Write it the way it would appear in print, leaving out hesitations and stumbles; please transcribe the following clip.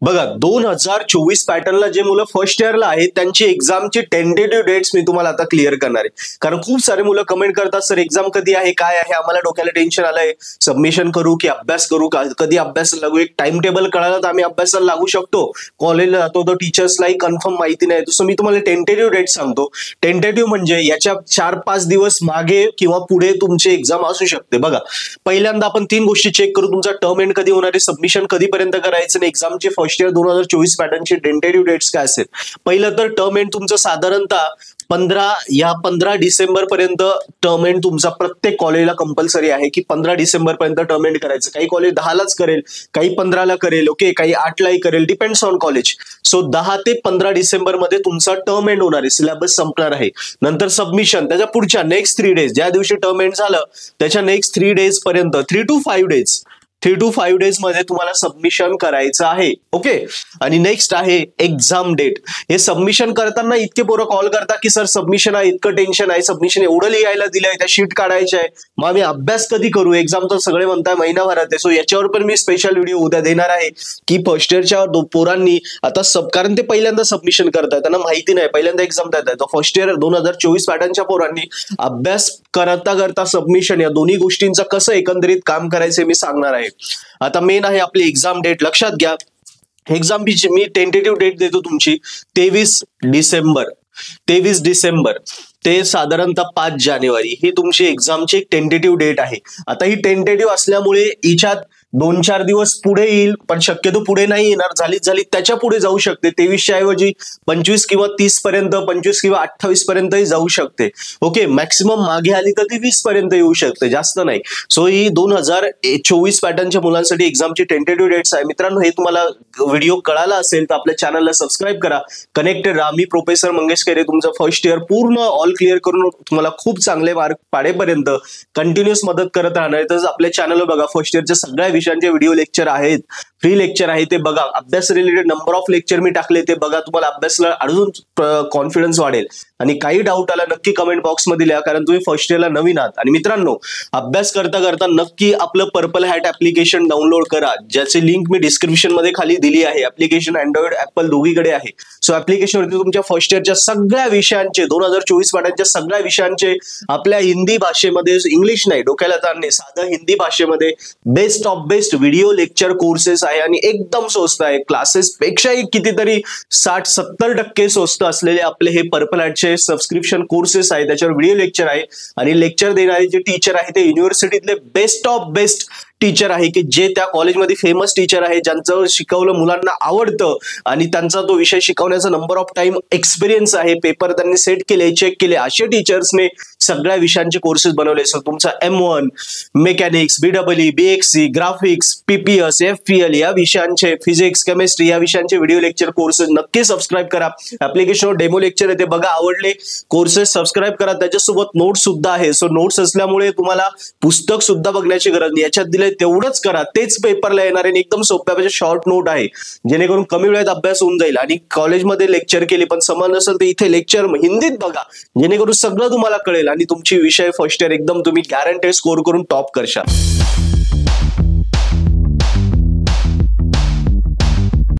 बघा 2024 पॅटर्नला जे मुलं फर्स्ट इयरला आहेत त्यांची एक्झामची टेंटेटिव्ह डेट्स मी तुम्हाला आता क्लिअर करणार आहे. कारण खूप सारे मुलं कमेंट करतात, सर एक्झाम कधी आहे, काय आहे, आम्हाला डोक्याला टेन्शन आलंय, सबमिशन करू की अभ्यास करू, कधी अभ्यास लागू, एक टाइम टेबल कळालं तर आम्ही अभ्यासाला लागू शकतो, कॉलेजला जातो तर टीचर्सलाही कन्फर्म माहिती नाही. तसं मी तुम्हाला टेंटेटिव्ह डेट सांगतो. टेंटेटिव्ह म्हणजे याच्या 4-5 दिवस मागे किंवा पुढे तुमची एक्झाम असू शकते. बघा पहिल्यांदा आपण 3 गोष्टी चेक करू. तुमचा टर्म एंड कधी होणार आहे, सबमिशन कधीपर्यंत करायचं आणि एक्झामचे फर्स्ट इयर 2024 पॅटर्नची टेंटेटिव्ह डेट्स काय असेल. पहिलं तर टर्म एंड तुमचं साधारणतः 15 डिसेंबर पर्यंत टर्म एंड तुमचा प्रत्येक कॉलेजला कंपल्सरी आहे की 15 डिसेंबर पर्यंत टर्म एंड करायचं. काही कॉलेज 10लाच करेल, काही 15ला करेल, ओके, काही 8लाही करेल, डिपेंड्स ऑन कॉलेज. सो 10 ते 15 डिसेंबर मध्ये तुमचा टर्म एंड होणार आहे, सिलेबस संपणार आहे. नंतर सबमिशन त्याच्या पुढच्या नेक्स्ट 3 डेज, ज्या दिवशी टर्म एंड झालं त्याच्या नेक्स्ट 3 डेज पर्यंत 3 to 5 डेज मध्ये तुम्हाला सबमिशन करायचं आहे. ओके, आणि नेक्स्ट आहे एक्झाम डेट. हे सबमिशन करताना इतके पोरं कॉल करतात की सर सबमिशन आहे, इतकं टेन्शन आहे, सबमिशन एवढं लिहायला दिलंय, त्या शीट काढायच्या आहे, मग आम्ही अभ्यास कधी करू, एक्झाम तर सगळे म्हणताय महिनाभरात आहे. सो याच्यावर पण मी स्पेशल व्हिडिओ उद्या देणार आहे की फर्स्ट इयरच्या पोरांनी आता कारण ते पहिल्यांदा सबमिशन करतात, त्यांना माहिती नाही, पहिल्यांदा एक्झाम देत आहे. तर फर्स्ट इयर 2024 पॅटर्नच्या पोरांनी अभ्यास करता सबमिशन, या दोन्ही गोष्टींचं कसं एकंदरीत काम करायचं मी सांगणार आहे. आता मेन आहे आपली एक्झाम डेट. लक्षात घ्या, एक्झाम मी टेंटेटिव्ह डेट देतो तुमची 23 डिसेंबर ते साधारणतः 5 जानेवारी ही तुमची एक्झामची एक टेंटेटिव्ह डेट आहे. आता ही टेंटेटिव्ह असल्यामुळे हिच्यात 2-4 दिवस पुढे येईल, पण शक्यतो पुढे नाही येणार. झाली त्याच्या पुढे जाऊ शकते. 23च्या ऐवजी 25 किंवा 30 पर्यंत, 25 किंवा 28 पर्यंतही जाऊ शकते. ओके, मॅक्सिमम मागे आली तर ती 20 पर्यंत येऊ शकते, जास्त नाही. सो ही 2024 पॅटर्नच्या मुलांसाठी एक्झामची टेंटेटिव्ह डेट्स आहे. मित्रांनो, हे तुम्हाला व्हिडिओ कळाला असेल तर आपल्या चॅनलला सबस्क्राईब करा, कनेक्टेड राहा. मी प्रोफेसर मंगेश खैरे, तुमचं फर्स्ट इयर पूर्ण ऑल क्लिअर करून तुम्हाला खूप चांगले मार्क पाडेपर्यंत कंटिन्युअस मदत करत राहणार. तर आपल्या चॅनलवर बघा, फर्स्ट इयरच्या सगळ्या विषयांचे व्हिडिओ लेक्चर आहेत, फ्री लेक्चर आहे, ते बघा. अभ्यास रिलेटेड नंबर ऑफ लेक्चर मी टाकले, ते बघा. तुम्हाला अभ्यासाला अजून कॉन्फिडन्स वाढेल. आणि काही डाऊट आला नक्की कमेंट बॉक्स मध्ये लिहा, कारण तुम्ही फर्स्ट इयरला नवीन आहात. आणि मित्रांनो, अभ्यास करता नक्की आपलं पर्पल हॅट ऍप्लिकेशन डाउनलोड करा, ज्याची लिंक मी डिस्क्रिप्शन मध्ये खाली दिली आहे. ऍप्लिकेशन अँड्रॉइड ऍपल दोघीकडे आहे. सो ऍप्लिकेशनवरती तुमच्या फर्स्ट इयरच्या सगळ्या विषयांचे 2024 पॅटर्नच्या सगळ्या विषयांचे आपल्या हिंदी भाषेमध्ये, इंग्लिश नाही, डोक्याला ताण नाही, साधं हिंदी भाषेमध्ये best of best video lecture courses आहे आणि एकदम स्वस्त आहे. क्लासेस पेक्षाही कितीतरी 60-70% स्वस्त असलेले आपले हे पर्पल हॅटचे सबस्क्रिप्शन कोर्सेस आहे. त्याच्यावर व्हिडिओ लेक्चर आहे आणि लेक्चर देणारे जे टीचर आहे ते युनिव्हर्सिटीतले बेस्ट ऑफ बेस्ट टीचर आहे, की जे त्या कॉलेजमध्ये फेमस टीचर आहे, ज्यांचं शिकवलं मुलांना आवडतं आणि त्यांचा तो विषय शिकवण्याचा नंबर ऑफ टाइम एक्सपिरियन्स आहे, पेपर त्यांनी सेट केले, चेक केले, असे टीचर्सने सगळ्या विषयांचे कोर्सेस बनवले. सो तुमचा M1, mechanics, BEE, BXC, graphics, PPS, FPL या विषयांचे, फिजिक्स, केमिस्ट्री या विषयांचे व्हिडिओ लेक्चर कोर्सेस नक्की सबस्क्राईब करा. ऍप्लिकेशनवर डेमो लेक्चर आहे, ते बघा, आवडले कोर्सेस सबस्क्राईब करा. त्याच्यासोबत नोट्स सुद्धा आहे. सो नोट्स असल्यामुळे तुम्हाला पुस्तक सुद्धा बघण्याची गरज नाही, याच्यात दिले तेवढंच करा, तेच पेपरला येणार आहे. एकदम सोप्या शॉर्ट नोट आहे, जेणेकरून कमी वेळात अभ्यास होऊन जाईल. आणि कॉलेजमध्ये लेक्चर केली पण समज नसेल तर इथे लेक्चर हिंदीत बघा, जेणेकरून सगळं तुम्हाला कळेल आणि तुमची विषय फर्स्ट इयर एकदम तुम्ही गॅरंटेड स्कोर करून टॉप करशाल.